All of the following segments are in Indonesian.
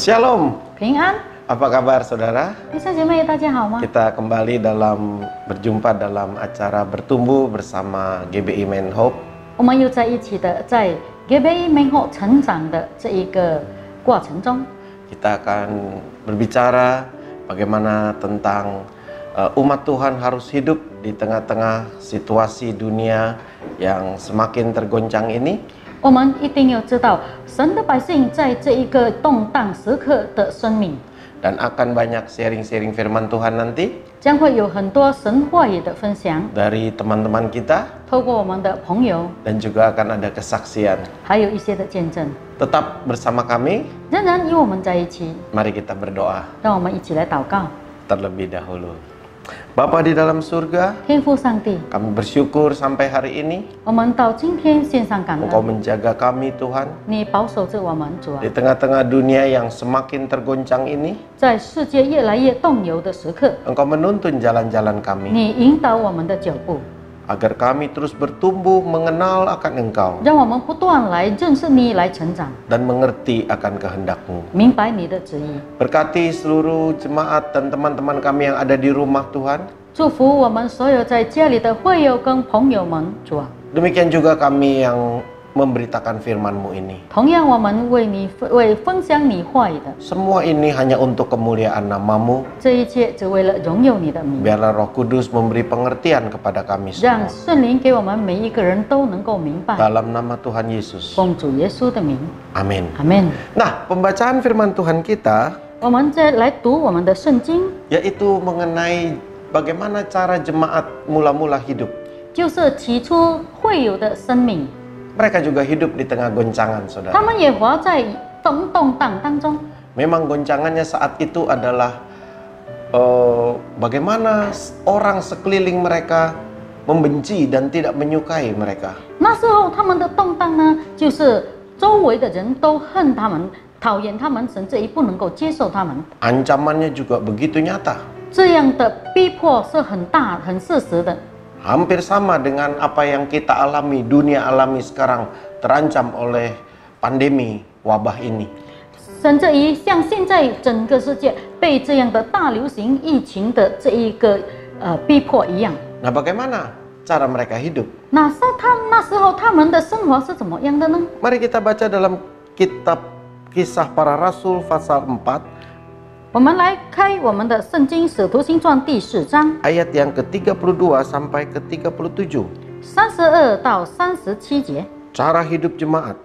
Shalom. 平安， Apa kabar saudara? 弟兄姐妹大家好吗？ Kita kembali berjumpa dalam acara bertumbuh bersama GBI Main Hope. 我们又在一起的在 GBI Main Hope 成长的这一个过程中， Kita akan berbicara bagaimana tentang umat Tuhan harus hidup di tengah-tengah situasi dunia yang semakin tergoncang ini. 我们一定要知道神的百姓在这一个动荡时刻的生命， Dan akan banyak sharing-sharing firman Tuhan nanti 将会有很多神话语的分享， dari teman-teman kita 透过我们的朋友， dan juga akan ada kesaksian. 还有一些的见证， Tetap bersama kami, 仍然与我们在一起。 mari kita berdoa 让我们一起来祷告。 terlebih dahulu. Bapa di dalam surga, 天父上帝， kami bersyukur sampai hari ini 我们到今天献上感 Engkau 恩， menjaga kami Tuhan 你保守着我们，主啊 di，tengah-tengah dunia yang semakin tergoncang ini. 在世界越来越动摇的时刻， Engkau menuntun jalan-jalan kami 你引导我们的脚步， agar kami terus bertumbuh mengenal akan Engkau 让我们不断来认识你，来成长， dan mengerti akan kehendak-Mu. 明白你的旨意。 Berkati seluruh jemaat dan teman-teman kami yang ada di rumah Tuhan. 祝福我们所有在家里的会友跟朋友们，主啊。 Demikian juga kami yang memberitakan firman-Mu ini. 同样，我们为分享你话语的， Semua ini hanya untuk kemuliaan nama-Mu. 这一切只为了荣耀你的名， Biarlah Roh Kudus memberi pengertian kepada kami 让 semua. 圣灵给我们每一个人都能够明白。 Dalam nama Tuhan Yesus. 奉主耶稣的名， Amin. 阿门。 Nah, pembacaan firman Tuhan kita 我们再来读我们的圣经， yaitu mengenai bagaimana cara jemaat mula-mula hidup. 就是起初会有的生命， Mereka juga hidup di tengah goncangan, 他 saudara. 们也活在动荡当中。 Memang goncangannya saat itu adalah bagaimana orang sekeliling mereka membenci dan tidak menyukai mereka. 那时候他们的动荡呢，就是周围的人都恨他们、讨厌他们，甚至于不能够接受他们。 Ancamannya juga begitu nyata. 这样的逼迫是很大、很事实的。 Hampir sama dengan apa yang kita alami, dunia alami sekarang terancam oleh pandemi wabah ini. 甚至于像现在整个世界被这样的大流行疫情的这一个逼迫一样。 Nah, bagaimana cara mereka hidup? 那时候他们的生活是怎么样的呢？ Mari kita baca dalam kitab Kisah Para Rasul pasal 4我们来开我们的圣经《使徒行传》第4章 ayat yang ke-32 sampai ke-37. 32到37节， Cara hidup jemaat.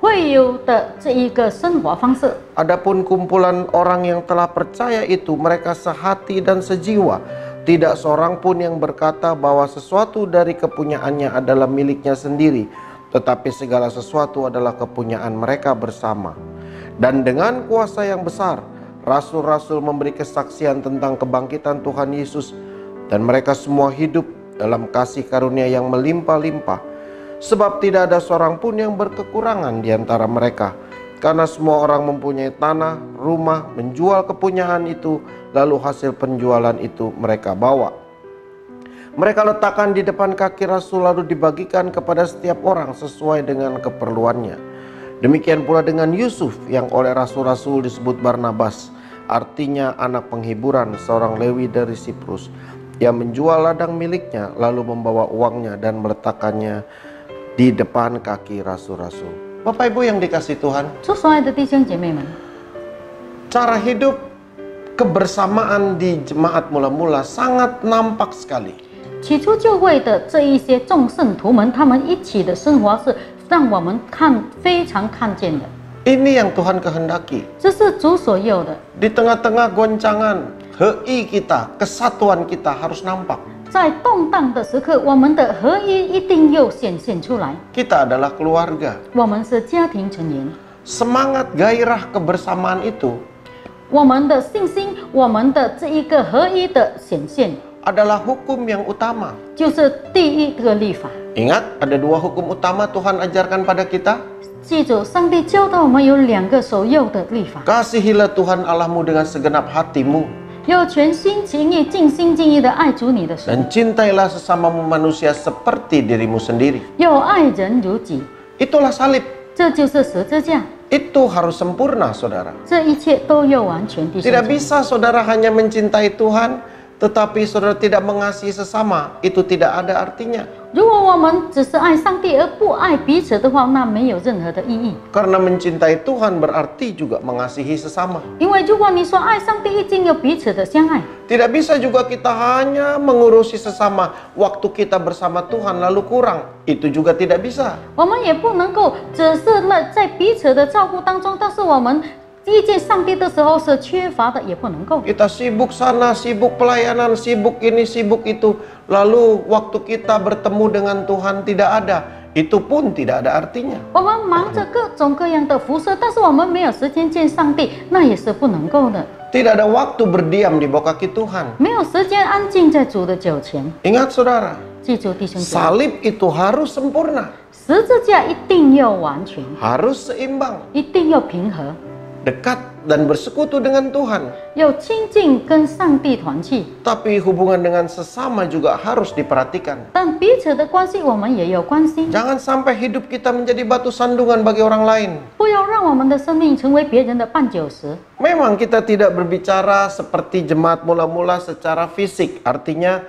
会有的这一个生活方式。 Adapun kumpulan orang yang telah percaya itu, mereka sehati dan sejiwa. Tidak seorang pun yang berkata bahwa sesuatu dari kepunyaannya adalah miliknya sendiri, tetapi segala sesuatu adalah kepunyaan mereka bersama. Dan dengan kuasa yang besar, rasul-rasul memberi kesaksian tentang kebangkitan Tuhan Yesus, dan mereka semua hidup dalam kasih karunia yang melimpah-limpah. Sebab tidak ada seorang pun yang berkekurangan di antara mereka, karena semua orang mempunyai tanah, rumah, menjual kepunyaan itu, lalu hasil penjualan itu mereka bawa. Mereka letakkan di depan kaki rasul, lalu dibagikan kepada setiap orang sesuai dengan keperluannya. Demikian pula dengan Yusuf yang oleh rasul-rasul disebut Barnabas, artinya anak penghiburan, seorang Lewi dari Siprus. Ia menjual ladang miliknya, lalu membawa uangnya dan meletakkannya di depan kaki rasul-rasul. Bapak Ibu yang dikasihi Tuhan, 主所爱的弟兄姐妹们， cara hidup kebersamaan di jemaat mula-mula sangat nampak sekali. 起初教会的这一些众圣徒们，他们一起的生活是让我们非常看见的。 Ini yang Tuhan kehendaki. 这是主所要的。 Di tengah-tengah goncangan, HI kita, kesatuan kita harus nampak. 在动荡的时刻，我们的合一一定要显现出来。 Kita adalah keluarga. 我们是家庭成员， Semangat gairah kebersamaan itu 我们的信心，我们的这一个合一的显现， adalah hukum yang utama. 就是第一个律法。 Ingat, ada dua hukum utama Tuhan ajarkan pada kita. 记住，上帝教导我们有2个首要的律法， Kasihilah Tuhan Allahmu dengan segenap hatimu, 要全心全意、尽心尽意的爱主你的神， dan cintailah sesamamu manusia seperti dirimu sendiri. 要爱人如己。 Itulah salib. 这就是十字架， Itu harus sempurna, saudara. 这一切都要完全，弟兄姐 Tidak 妹。 bisa saudara hanya mencintai Tuhan, tetapi saudara tidak mengasihi sesama. Itu tidak ada artinya. 如果我们只是爱上帝而不爱彼此的话，那没有任何的意义。 Karena mencintai Tuhan berarti juga mengasihi sesama. 因为如果你说爱上帝，一定要彼此的相爱。 Tidak bisa juga kita hanya mengurusi sesama waktu kita bersama Tuhan lalu kurang. Itu juga tidak bisa. 我们也不能够只是在彼此的照顾当中，但是我们遇见上帝的时候是缺乏的，也不能够。 Kita sibuk sana, sibuk pelayanan, sibuk ini, sibuk itu. Lalu waktu kita bertemu dengan Tuhan tidak ada. Itu pun tidak ada artinya. 我们忙着各种各样的服饰，但是我们没有时间见上帝，那也是不能够的。 Tidak ada waktu berdiam di bawah kaki Tuhan. 没有时间安静在主的脚前。 Ingat saudara, 记住弟兄姐妹， salib itu harus sempurna. 十字架一定要完全， Harus seimbang. 一定要平和， Dekat dan bersekutu dengan Tuhan. 要亲近跟上帝团契。 Tapi hubungan dengan sesama juga harus diperhatikan. 但彼此的关系我们也要关心， Jangan sampai hidup kita menjadi batu sandungan bagi orang lain. 不要让我们的生命成为别人的绊脚石。 Memang kita tidak berbicara seperti jemaat mula-mula secara fisik. Artinya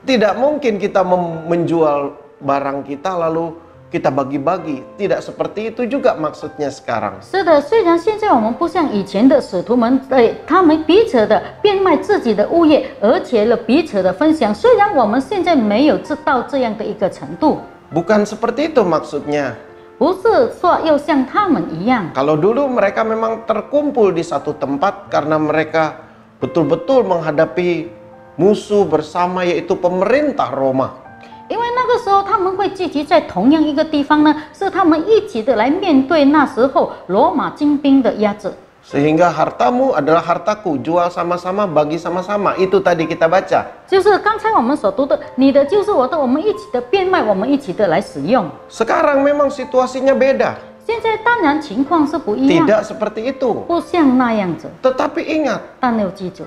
tidak mungkin kita menjual barang kita lalu kita bagi-bagi. Tidak seperti itu juga maksudnya sekarang. 是的，虽然现在我们不像以前的使徒们，他们彼此的变卖自己的物业，而且了彼此的分享。虽然我们现在没有到这样的一个程度， Bukan seperti itu maksudnya. 不是说要像他们一样。 Kalau dulu mereka memang terkumpul di satu tempat karena mereka betul-betul menghadapi musuh bersama, yaitu pemerintah Roma. 因为那个时候他们会聚集在同样一个地方呢，是他们一起的来面对那时候罗马精兵的压制。 Sehingga hartamu adalah hartaku, jual sama-sama, bagi sama-sama. Itu tadi kita baca. 就是刚才我们所读的，你的就是我的，我们一起的变卖，我们一起的来使用。 Sekarang memang situasinya beda. 现在当然情况是不一样， Tidak seperti itu. 不像那样子。 Tetapi ingat, 但要记住，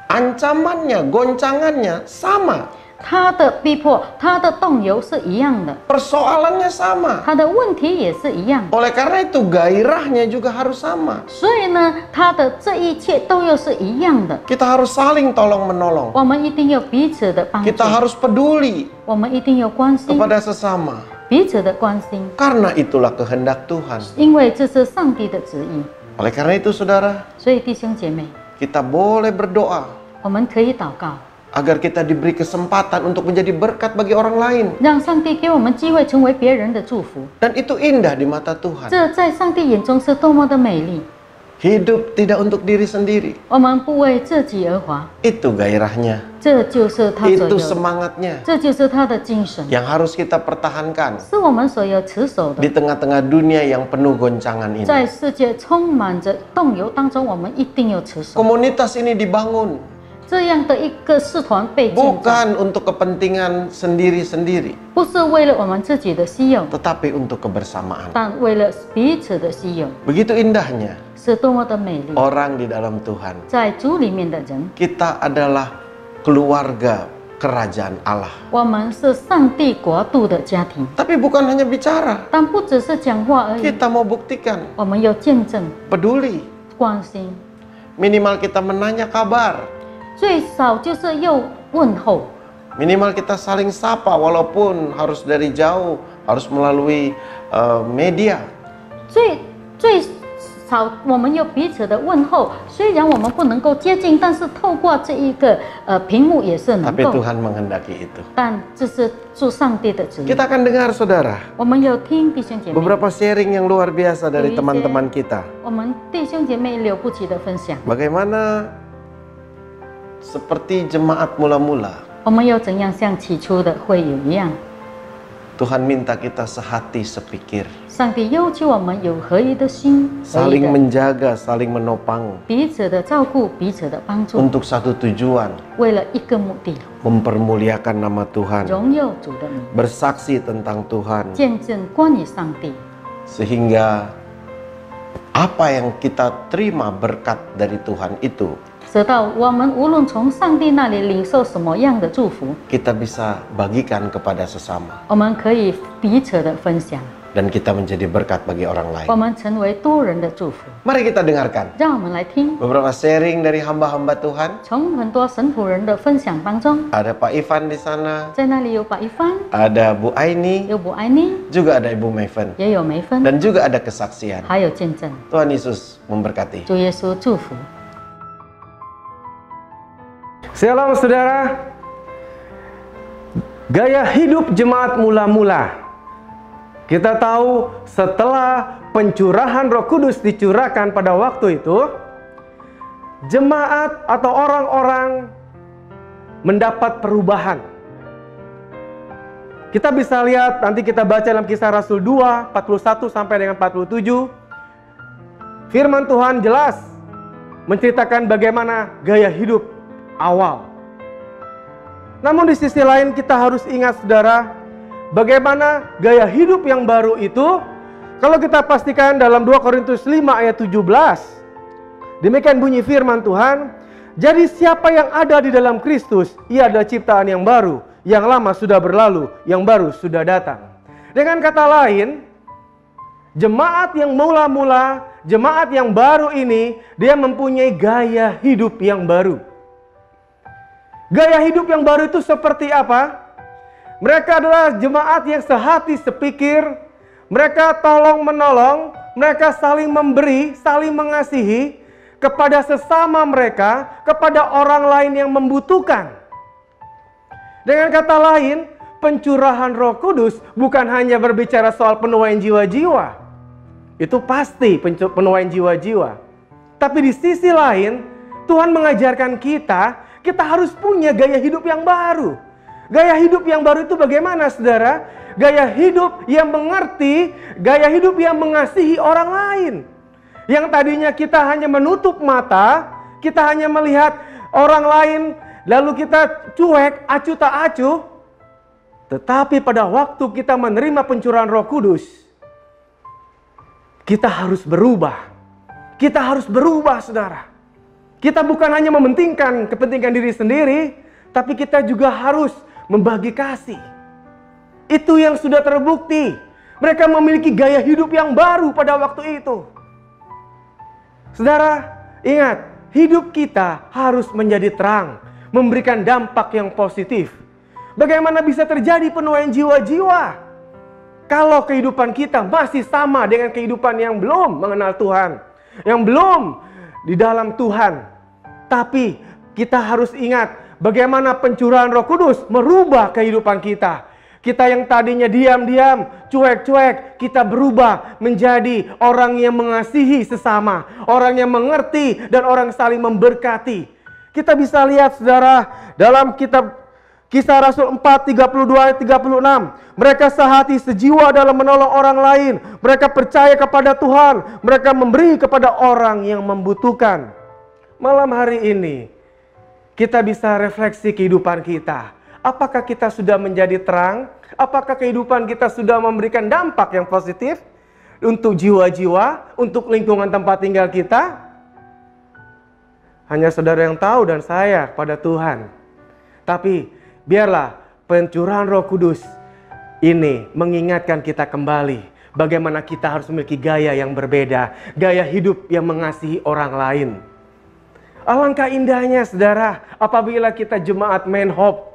ancamannya, goncangannya sama. 他的逼迫，他的动摇是一样的， Persoalannya sama. 他的问题也是一样。 Oleh karena itu gairahnya juga harus sama. 所以呢，他的这一切都要是一样的。 Kita harus saling tolong-menolong. 我们一定要彼此的帮助， Kita harus peduli 我们一定要关心 kepada sesama. 彼此的关心， Karena itulah kehendak Tuhan. 因为这是上帝的旨意。 Oleh karena itu saudara, 所以弟兄姐妹， kita boleh berdoa 我们可以祷告， agar kita diberi kesempatan untuk menjadi berkat bagi orang lain. 让上帝给我们机会成为别人的祝福。 Dan itu indah di mata Tuhan. 这在上帝眼中是多么的美丽！ Hidup tidak untuk diri sendiri. 我们不为自己而活， Itu gairahnya. 这就是他所 Itu 有的， semangatnya 这就是他的精神， yang harus kita pertahankan 是我们所要持守的 di。tengah-tengah dunia yang penuh goncangan ini. 在世界充满着动摇当中，我们一定要持守。 Komunitas ini dibangun 这样的一个社团被建造， bukan untuk kepentingan sendiri-sendiri, 不是为了我们自己的需要， tetapi untuk kebersamaan. 但为了彼此的需要， Begitu indahnya 是多么的美丽。 orang di dalam Tuhan. 在主里面的人， Kita adalah keluarga kerajaan Allah. 我们是上帝国度的家庭， Tapi bukan hanya bicara, 但不只是讲话而已， kita mau buktikan, 我们要见证、 peduli. 关心， Minimal kita menanya kabar. 最少就是要问候， Minimal kita saling sapa walaupun harus dari jauh, harus melalui media. 最少我们要彼此的问候。虽然我们不能够接近，但是透过这一个屏幕也是能 Tapi 够。 Tuhan menghendaki itu. 但这是主上帝的旨意。 Kita akan dengar saudara, 我们要听弟兄姐妹， beberapa sharing yang luar biasa dari Iya. teman-teman kita. 我们弟兄姐妹了不起的分享。 Bagaimana seperti jemaat mula-mula, 我们要怎样像起初的会友一样？ Tuhan minta kita sehati sepikir, 上帝要求我们有合一的心，合一 saling 的 menjaga, saling menopang 彼此的照顾，彼此的帮助， untuk satu tujuan, 为了一个目的， mempermuliakan nama Tuhan, 荣耀主的名， bersaksi tentang Tuhan, 见证关于上帝， sehingga apa yang kita terima berkat dari Tuhan itu 直到我们无论从上帝那里领受什么样的祝福， kita bisa bagikan kepada sesama. 我们可以彼此的分享。dan kita menjadi berkat bagi orang lain. 我们成为多人的祝福。 Mari kita dengarkan 让我们来听， beberapa sharing dari hamba-hamba Tuhan. 从很多神仆人的分享当中， Ada Pak Ivan di sana, 在那里有把一帆， ada Bu Aini, 有卜爱妮， juga ada Ibu Meven, 也有梅芬， dan juga ada kesaksian. 还有见证。 Tuhan Yesus memberkati. 主耶稣祝福。 Shalom saudara. Gaya hidup jemaat mula-mula. Kita tahu setelah pencurahan Roh Kudus dicurahkan pada waktu itu, jemaat atau orang-orang mendapat perubahan. Kita bisa lihat, nanti kita baca dalam Kisah Rasul 2, 41 sampai dengan 47. Firman Tuhan jelas menceritakan bagaimana gaya hidup awal. Namun di sisi lain kita harus ingat saudara, bagaimana gaya hidup yang baru itu, kalau kita pastikan dalam 2 Korintus 5 ayat 17, demikian bunyi firman Tuhan, jadi siapa yang ada di dalam Kristus, ia adalah ciptaan yang baru, yang lama sudah berlalu, yang baru sudah datang. Dengan kata lain, jemaat yang mula-mula, jemaat yang baru ini, dia mempunyai gaya hidup yang baru. Gaya hidup yang baru itu seperti apa? Mereka adalah jemaat yang sehati sepikir, mereka tolong menolong, mereka saling memberi, saling mengasihi kepada sesama mereka, kepada orang lain yang membutuhkan. Dengan kata lain, pencurahan Roh Kudus bukan hanya berbicara soal penuaian jiwa-jiwa. Itu pasti penuaian jiwa-jiwa. Tapi di sisi lain, Tuhan mengajarkan kita harus punya gaya hidup yang baru. Gaya hidup yang baru itu bagaimana saudara? Gaya hidup yang mengerti, gaya hidup yang mengasihi orang lain. Yang tadinya kita hanya menutup mata, kita hanya melihat orang lain, lalu kita cuek, acuh tak acuh. Tetapi pada waktu kita menerima pencurahan Roh Kudus, kita harus berubah. Kita harus berubah saudara. Kita bukan hanya mementingkan kepentingan diri sendiri, tapi kita juga harus membagi kasih. Itu yang sudah terbukti. Mereka memiliki gaya hidup yang baru pada waktu itu. Saudara, ingat, hidup kita harus menjadi terang, memberikan dampak yang positif. Bagaimana bisa terjadi penuaian jiwa-jiwa kalau kehidupan kita masih sama dengan kehidupan yang belum mengenal Tuhan, yang belum di dalam Tuhan? Tapi kita harus ingat bagaimana pencurahan Roh Kudus merubah kehidupan kita. Kita yang tadinya diam-diam, cuek-cuek, kita berubah menjadi orang yang mengasihi sesama, orang yang mengerti dan orang saling memberkati. Kita bisa lihat saudara dalam kitab Kisah Rasul 4, 32, 36. Mereka sehati sejiwa dalam menolong orang lain. Mereka percaya kepada Tuhan. Mereka memberi kepada orang yang membutuhkan. Malam hari ini, kita bisa refleksi kehidupan kita. Apakah kita sudah menjadi terang? Apakah kehidupan kita sudah memberikan dampak yang positif untuk jiwa-jiwa, untuk lingkungan tempat tinggal kita? Hanya saudara yang tahu dan saya pada Tuhan. Tapi biarlah pencurahan Roh Kudus ini mengingatkan kita kembali bagaimana kita harus memiliki gaya yang berbeda, gaya hidup yang mengasihi orang lain. Alangkah indahnya saudara apabila kita jemaat Main Hope,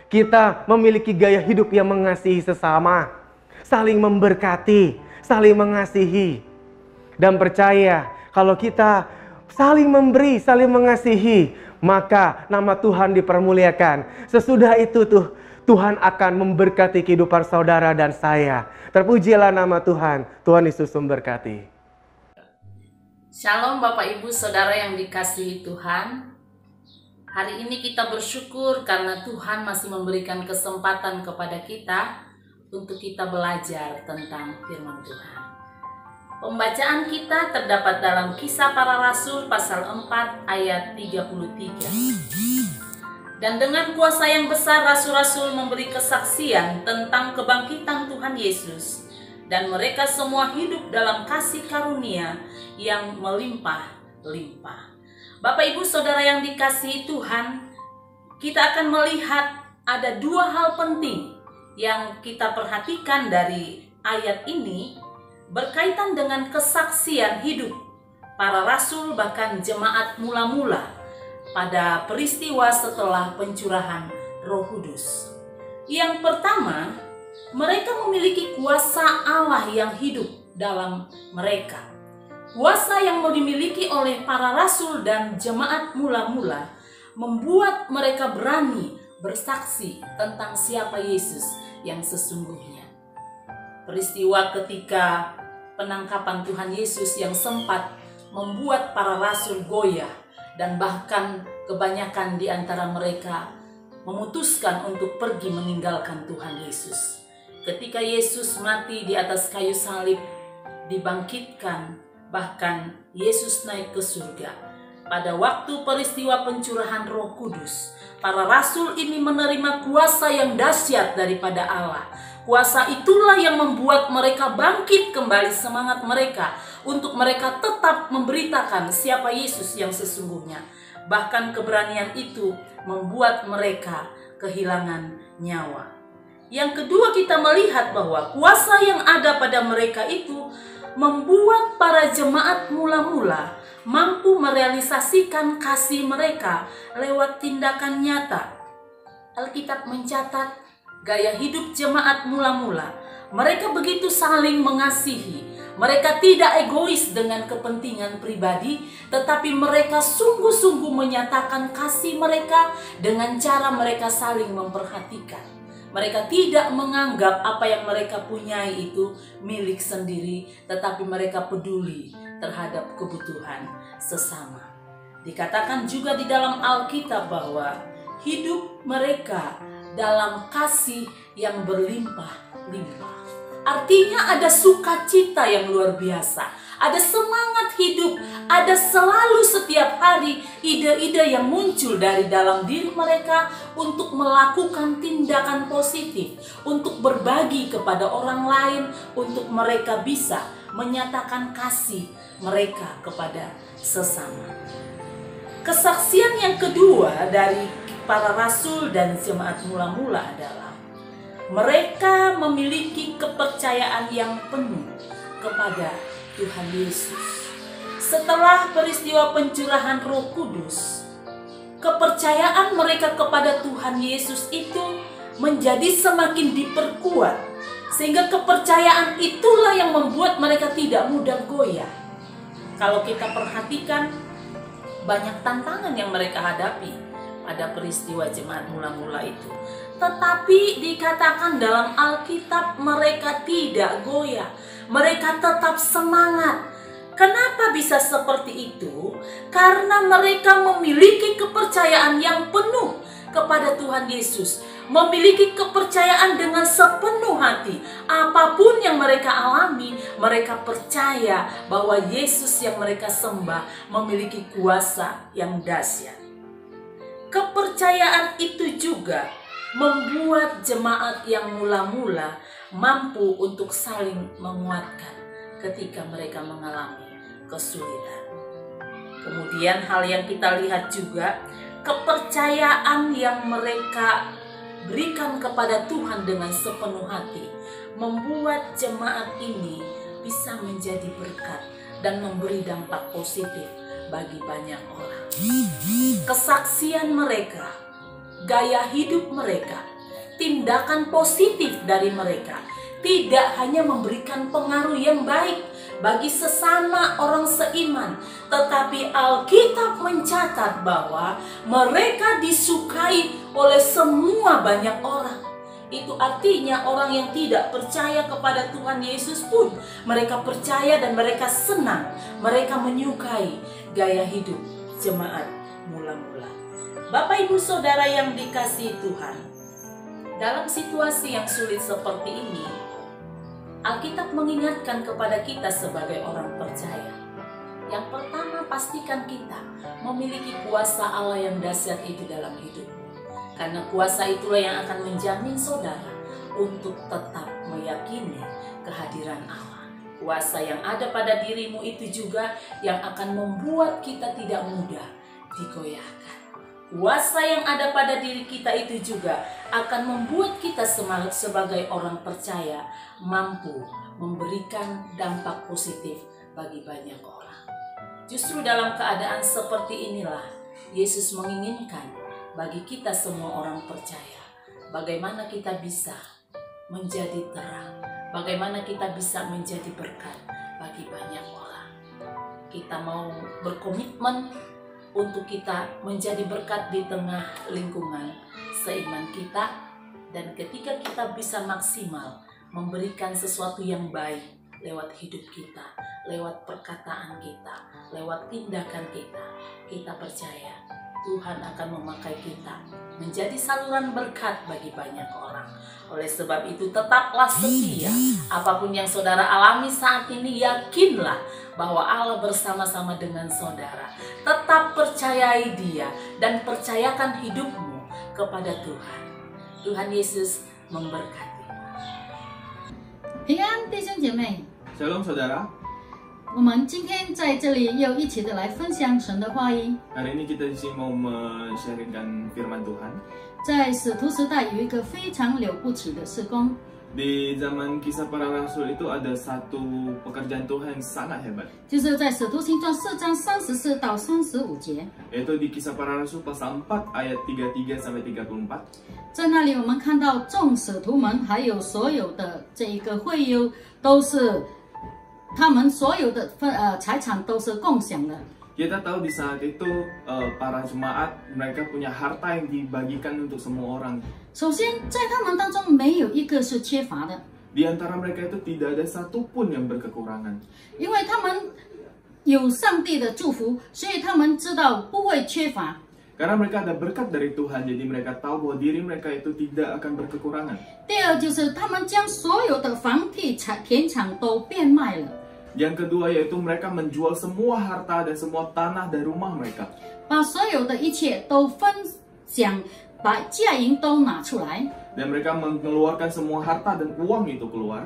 kita memiliki gaya hidup yang mengasihi sesama, saling memberkati, saling mengasihi. Dan percaya kalau kita saling memberi, saling mengasihi, maka nama Tuhan dipermuliakan. Sesudah itu Tuhan akan memberkati kehidupan saudara dan saya. Terpujilah nama Tuhan. Tuhan Yesus memberkati. Shalom Bapak Ibu Saudara yang dikasihi Tuhan. Hari ini kita bersyukur karena Tuhan masih memberikan kesempatan kepada kita untuk kita belajar tentang firman Tuhan. Pembacaan kita terdapat dalam Kisah Para Rasul pasal 4 ayat 33. Dan dengan kuasa yang besar rasul-rasul memberi kesaksian tentang kebangkitan Tuhan Yesus, dan mereka semua hidup dalam kasih karunia yang melimpah-limpah. Bapak Ibu Saudara yang dikasihi Tuhan, kita akan melihat ada dua hal penting yang kita perhatikan dari ayat ini berkaitan dengan kesaksian hidup para rasul bahkan jemaat mula-mula pada peristiwa setelah pencurahan Roh Kudus. Yang pertama, mereka memiliki kuasa Allah yang hidup dalam mereka. Kuasa yang dimiliki oleh para rasul dan jemaat mula-mula membuat mereka berani bersaksi tentang siapa Yesus yang sesungguhnya. Peristiwa ketika penangkapan Tuhan Yesus yang sempat membuat para rasul goyah dan bahkan kebanyakan di antara mereka memutuskan untuk pergi meninggalkan Tuhan Yesus. Ketika Yesus mati di atas kayu salib, dibangkitkan, bahkan Yesus naik ke surga. Pada waktu peristiwa pencurahan Roh Kudus, para rasul ini menerima kuasa yang dahsyat daripada Allah. Kuasa itulah yang membuat mereka bangkit kembali semangat mereka untuk mereka tetap memberitakan siapa Yesus yang sesungguhnya. Bahkan keberanian itu membuat mereka kehilangan nyawa. Yang kedua, kita melihat bahwa kuasa yang ada pada mereka itu membuat para jemaat mula-mula mampu merealisasikan kasih mereka lewat tindakan nyata. Alkitab mencatat gaya hidup jemaat mula-mula. Mereka begitu saling mengasihi. Mereka tidak egois dengan kepentingan pribadi, tetapi mereka sungguh-sungguh menyatakan kasih mereka dengan cara mereka saling memperhatikan. Mereka tidak menganggap apa yang mereka punyai itu milik sendiri, tetapi mereka peduli terhadap kebutuhan sesama. Dikatakan juga di dalam Alkitab bahwa hidup mereka dalam kasih yang berlimpah-limpah. Artinya ada sukacita yang luar biasa. Ada semangat hidup, ada selalu setiap hari ide-ide yang muncul dari dalam diri mereka untuk melakukan tindakan positif, untuk berbagi kepada orang lain, untuk mereka bisa menyatakan kasih mereka kepada sesama. Kesaksian yang kedua dari para rasul dan jemaat mula-mula adalah mereka memiliki kepercayaan yang penuh kepada Tuhan Yesus. Setelah peristiwa pencurahan Roh Kudus, kepercayaan mereka kepada Tuhan Yesus itu menjadi semakin diperkuat, sehingga kepercayaan itulah yang membuat mereka tidak mudah goyah. Kalau kita perhatikan, banyak tantangan yang mereka hadapi pada peristiwa jemaat mula-mula itu. Tetapi dikatakan dalam Alkitab mereka tidak goyah. Mereka tetap semangat. Kenapa bisa seperti itu? Karena mereka memiliki kepercayaan yang penuh kepada Tuhan Yesus. Memiliki kepercayaan dengan sepenuh hati. Apapun yang mereka alami, mereka percaya bahwa Yesus yang mereka sembah memiliki kuasa yang dahsyat. Kepercayaan itu juga membuat jemaat yang mula-mula mampu untuk saling menguatkan ketika mereka mengalami kesulitan. Kemudian hal yang kita lihat juga, kepercayaan yang mereka berikan kepada Tuhan dengan sepenuh hati membuat jemaat ini bisa menjadi berkat dan memberi dampak positif bagi banyak orang. Kesaksian mereka, gaya hidup mereka, tindakan positif dari mereka tidak hanya memberikan pengaruh yang baik bagi sesama orang seiman, tetapi Alkitab mencatat bahwa mereka disukai oleh semua banyak orang. Itu artinya orang yang tidak percaya kepada Tuhan Yesus pun mereka percaya dan mereka senang, mereka menyukai gaya hidup jemaat mula-mula. Bapak Ibu Saudara yang dikasihi Tuhan, dalam situasi yang sulit seperti ini, Alkitab mengingatkan kepada kita sebagai orang percaya. Yang pertama, pastikan kita memiliki kuasa Allah yang dahsyat itu dalam hidup. Karena kuasa itulah yang akan menjamin saudara untuk tetap meyakini kehadiran Allah. Kuasa yang ada pada dirimu itu juga yang akan membuat kita tidak mudah digoyahkan. kuasa yang ada pada diri kita itu juga akan membuat kita sebagai orang percaya mampu memberikan dampak positif bagi banyak orang. Justru dalam keadaan seperti inilah Yesus menginginkan bagi kita semua orang percaya bagaimana kita bisa menjadi terang, bagaimana kita bisa menjadi berkat bagi banyak orang. Kita mau berkomitmen untuk kita menjadi berkat di tengah lingkungan seiman kita, dan ketika kita bisa maksimal memberikan sesuatu yang baik lewat hidup kita, lewat perkataan kita, lewat tindakan kita, kita percaya Tuhan akan memakai kita menjadi saluran berkat bagi banyak orang. Oleh sebab itu tetaplah setia. Apapun yang saudara alami saat ini, yakinlah bahwa Allah bersama-sama dengan saudara. Tetap percayai Dia dan percayakan hidupmu kepada Tuhan. Tuhan Yesus memberkati. 平安，弟兄姐妹， Shalom saudara. 我们今天在这里又一起的来分享神的话语。 Hari ini kita di sini mau men-sharingkan firman Tuhan. 在使徒时代有一个非常了不起的事工， Di zaman kisah para rasul itu ada satu pekerjaan Tuhan yang sangat hebat. 就是在使徒行传4章34到35节， Yaitu di kisah para rasul pasal 4 ayat 33 sampai 34. 在那里我们看到众使徒们还有所有的这一个会友都是他们所有的财产都是共享的。 Kita tahu di saat itu para jemaat mereka punya harta yang dibagikan untuk semua orang. 首先，在他们当中没有一个是缺乏的， Di antara mereka itu tidak ada satupun yang berkekurangan. 因为他们有上帝的祝福，所以他们知道不会缺乏。 Karena mereka ada berkat dari Tuhan, jadi mereka tahu bahwa diri mereka itu tidak akan berkekurangan. 第二就是他们将所有的房地产田产都变卖了， Yang kedua yaitu mereka menjual semua harta dan semua tanah dan rumah mereka. 把所有的一切都分享，把价银都拿出来， Dan mereka mengeluarkan semua harta dan uang itu keluar.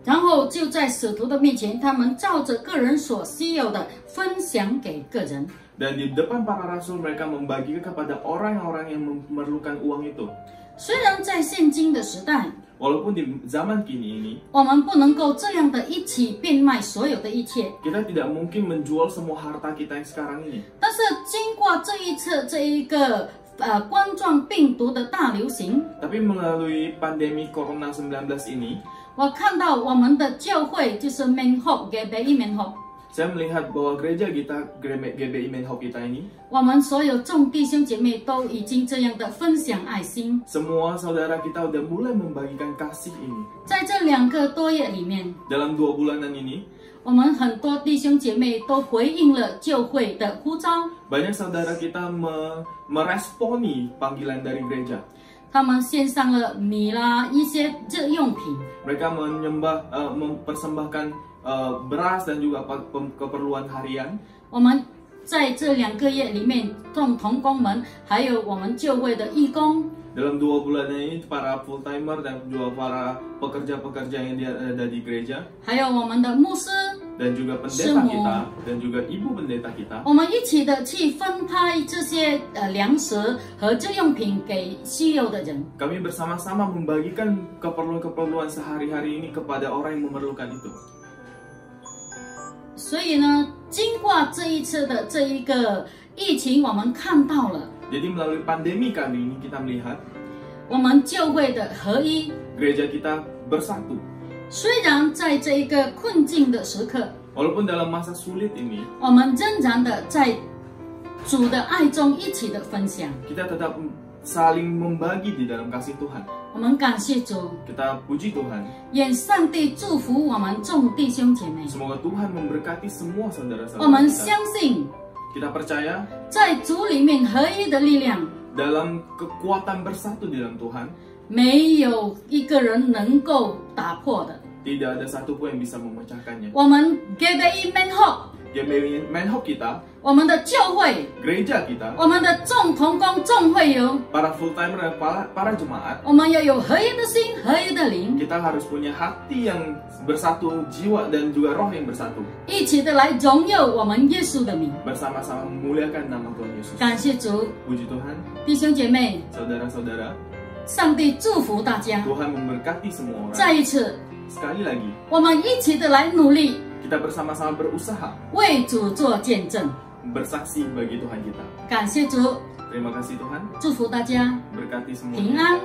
然后就在使徒的面前，他们照着个人所需要的分享给个人。 Dan di depan para rasul mereka membagikan kepada orang-orang yang memerlukan uang itu. 虽然在现今的时代， Walaupun di zaman kini ini 我们不能够这样的一起变卖所有的一切， kita tidak mungkin menjual semua harta kita yang sekarang ini. 但是经过这一次这一个冠状病毒的大流行， Tapi melalui pandemi Corona 19 ini, 我看到我们的教会就是免福GBI免福， saya melihat bahwa gereja kita, GBI Menhop kita ini, 我们所有众弟兄姐妹都已经这样的分享爱心。 semua saudara kita udah mulai membagikan kasih ini. 在这2个多月里面， Dalam 2 bulanan ini, 我们很多弟兄姐妹都回应了教会的呼召， banyak saudara kita meresponi panggilan dari gereja. 他们献上了米啦一些日用品， Mereka mempersembahkan beras dan juga keperluan harian. 我们在这2个月里面，众同工们还有我们教会的义工， Dalam 2 bulan ini para full timer dan juga para pekerja-pekerja yang ada di gereja 还有我们的牧师， dan juga pendeta kita dan juga ibu pendeta kita, 我们一起的去分派这些粮食和日用品给需要的人。 kami bersama-sama membagikan keperluan-keperluan sehari-hari ini kepada orang yang memerlukan itu. 所以呢，经过这一次的这一个疫情，我们看到了 Jadi melalui pandemi kali ini kita melihat 我们教会的合一。 gereja kita bersatu. 虽然在这一个困境的时刻， Walaupun dalam masa sulit ini 我们仍然的在主的爱中一起的分享。 kita tetap saling membagi di dalam kasih Tuhan. 我们感谢主， Kita puji Tuhan. 愿上帝祝福我们众弟兄姐妹。 Semoga Tuhan memberkati semua 我 saudara-saudara 们 kita. 相信， Kita percaya 在主里面合一的力量， dalam kekuatan bersatu di dalam Tuhan, 没有一个人能够打破的。Tidak ada satupun yang bisa memecahkannya. 我们 GBI Menhok， GBI Menhok kita, 我们的教会， gereja kita, 我们的众同工、众会友， para full timer dan para jemaat, 我们要有合一的心、合一的灵， kita harus punya hati yang bersatu, jiwa dan juga roh yang bersatu. 一起的来荣耀我们耶稣的名。 Bersama-sama memuliakan nama Tuhan Yesus. 感谢主， Puji Tuhan, 弟兄姐妹， saudara-saudara, 上帝祝福大家。 Tuhan memberkati semua orang. 再一次， Sekali lagi, 我们一起的来努力， kita bersama-sama berusaha 为主做见证。 bersaksi bagi Tuhan kita. 感谢主， Terima kasih Tuhan, 祝福大家 berkati 平 semuanya. 安。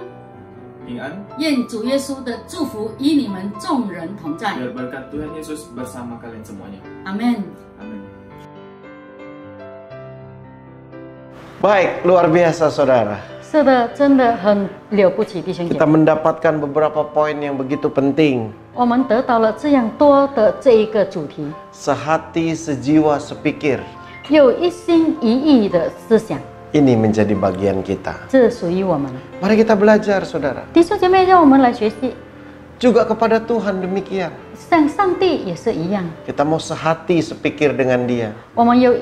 平安, 愿主耶稣的祝福与你们众人同在。 biar berkat Tuhan Yesus bersama kalian semuanya. 阿门。 Amin. Baik, luar biasa saudara. 是的，真的很了不起，弟兄姐 Kita 妹。 mendapatkan beberapa poin yang begitu penting. 我们得到了这样多的这一个主题， Sehati, sejiwa, sepikir. 有一心一意的思想， Ini menjadi bagian kita. 这属于我们。 Mari kita belajar saudara. 弟兄姐妹，让我们来学习， Juga kepada Tuhan demikian. 像上帝也是一样， Kita mau sehati, sepikir dengan Dia. 我们有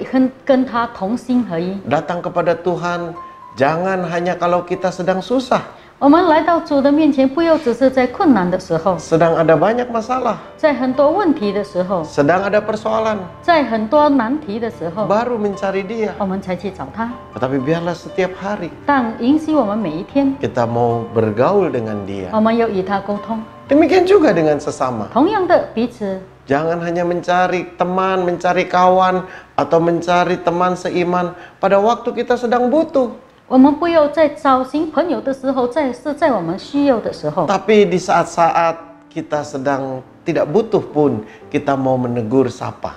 跟他同心合一。 Datang kepada Tuhan, jangan hanya kalau kita sedang susah, 我们来到主的面前，不要只是在困难的时候， sedang ada banyak masalah, 在很多问题的时候， sedang ada persoalan, 在很多难题的时候， baru mencari Dia. 我们才去找他。 Tetapi biarlah setiap hari 但允许我们每一天， kita mau bergaul dengan Dia. 我们要与他沟通。 Demikian juga dengan sesama. 同样的，彼此 Jangan hanya mencari teman, mencari kawan, atau mencari teman seiman pada waktu kita sedang butuh. 我们不要在找寻朋友的时候，是在我们需要的时候。 Tapi di saat-saat kita sedang tidak butuh pun, kita mau menegur sapa.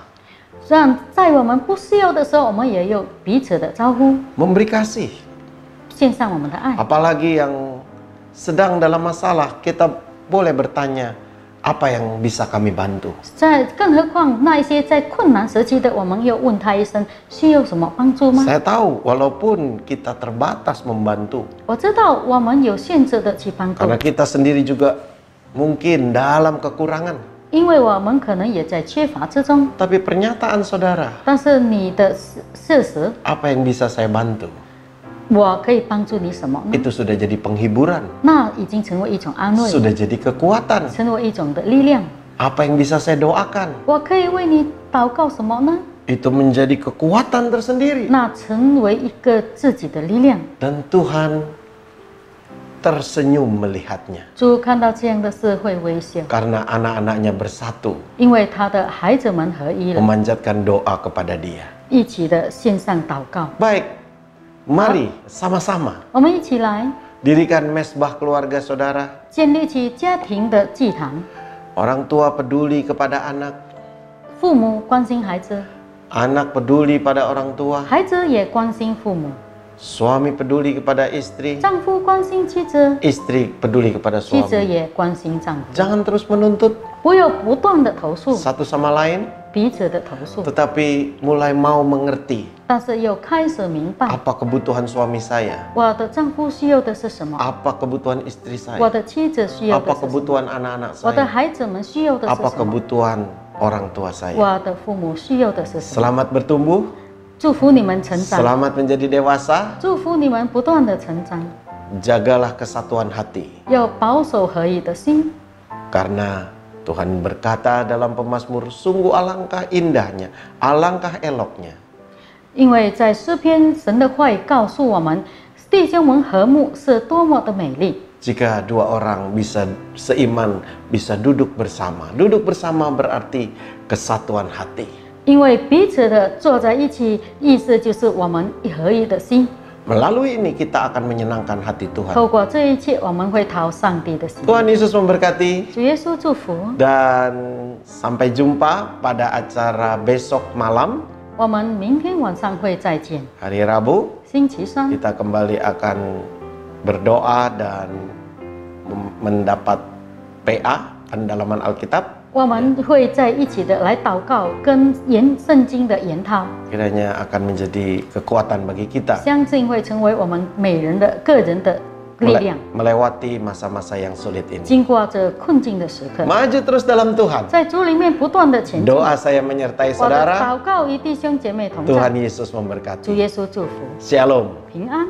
这样，在我们不需要的时候，我们也有彼此的招呼， Memberi kasih. 献上我们的爱。 Apalagi yang sedang dalam masalah, kita boleh bertanya, apa yang bisa kami bantu? 更何况那一些在困难时期的，我们要问他一声，需要什么帮助吗？ Saya tahu, walaupun kita terbatas membantu, 我知道我们有限制的去帮助， karena kita sendiri juga mungkin dalam kekurangan. 因为我们可能也在缺乏之中。 Tapi pernyataan saudara, 但是你的事实， apa yang bisa saya bantu? 我可以帮助你什么呢？ Itu sudah jadi penghiburan, 那已经成为一种安慰， sudah jadi kekuatan. 成为一种的力量。 Apa yang bisa saya doakan? 我可以为你祷告什么呢？ Itu menjadi kekuatan tersendiri. 那成为一个自己的力量。 Dan Tuhan tersenyum melihatnya. 主看到这样的事会微笑， Karena anak-anaknya bersatu, 因为他的孩子们合一了， memanjatkan doa kepada Dia. 一起的线上祷告。 Baik, mari sama-sama 我们一起来 dirikan mesbah keluarga saudara. 建立起家庭的祭坛， Orang tua peduli kepada anak, 父母关心孩子， anak peduli pada orang tua, 孩子也关心父母， suami peduli kepada istri, 丈夫关心妻子， istri peduli kepada 妻子 suami. 也关心丈夫。 Jangan terus menuntut 不要不断的投诉 satu sama lain, 彼此的投诉， tetapi mulai mau mengerti 但是要开始明白 apa kebutuhan suami saya, 我的丈夫需要的是什么， apa kebutuhan istri 我 saya, 的妻子需要的 apa 是什么， kebutuhan anak-anak 我的 saya, 孩子们需要的是 apa 什么， kebutuhan orang tua saya. 我的父母需要的是什么。 Selamat bertumbuh, 祝福你们成长， selamat menjadi dewasa, 祝福你们不断的成长， jagalah kesatuan hati. 要保守合一的心。 Karena Tuhan berkata dalam Pemazmur, sungguh alangkah indahnya, alangkah eloknya. 因为在诗篇，神的话语告诉我们，弟兄们和睦是多么的美丽。 Jika dua orang bisa seiman, bisa duduk bersama. Duduk bersama berarti kesatuan hati. 因为彼此的坐在一起，意思就是我们合一的心。 Melalui ini kita akan menyenangkan hati Tuhan. 透过这一切，我们会讨上帝的心。 Tuhan Yesus memberkati. 主耶稣祝福， Dan sampai jumpa pada acara besok malam, 我们明天晚上会再见。 hari Rabu. 星期三， Kita kembali akan berdoa dan mendapat PA, pendalaman Alkitab. 我们会在一起的来祷告，跟圣经的研讨， Kiranya akan menjadi kekuatan bagi kita. 相信会成为我们每人的个人的力量， melewati masa-masa yang sulit ini. 经过这困境的时刻， Maju terus dalam Tuhan. 在主里面不断的前进。 Doa saya menyertai 我的 saudara. 祷告与弟兄姐妹同在， Tuhan Yesus 主 memberkati. 耶稣祝福， Shalom. 平安。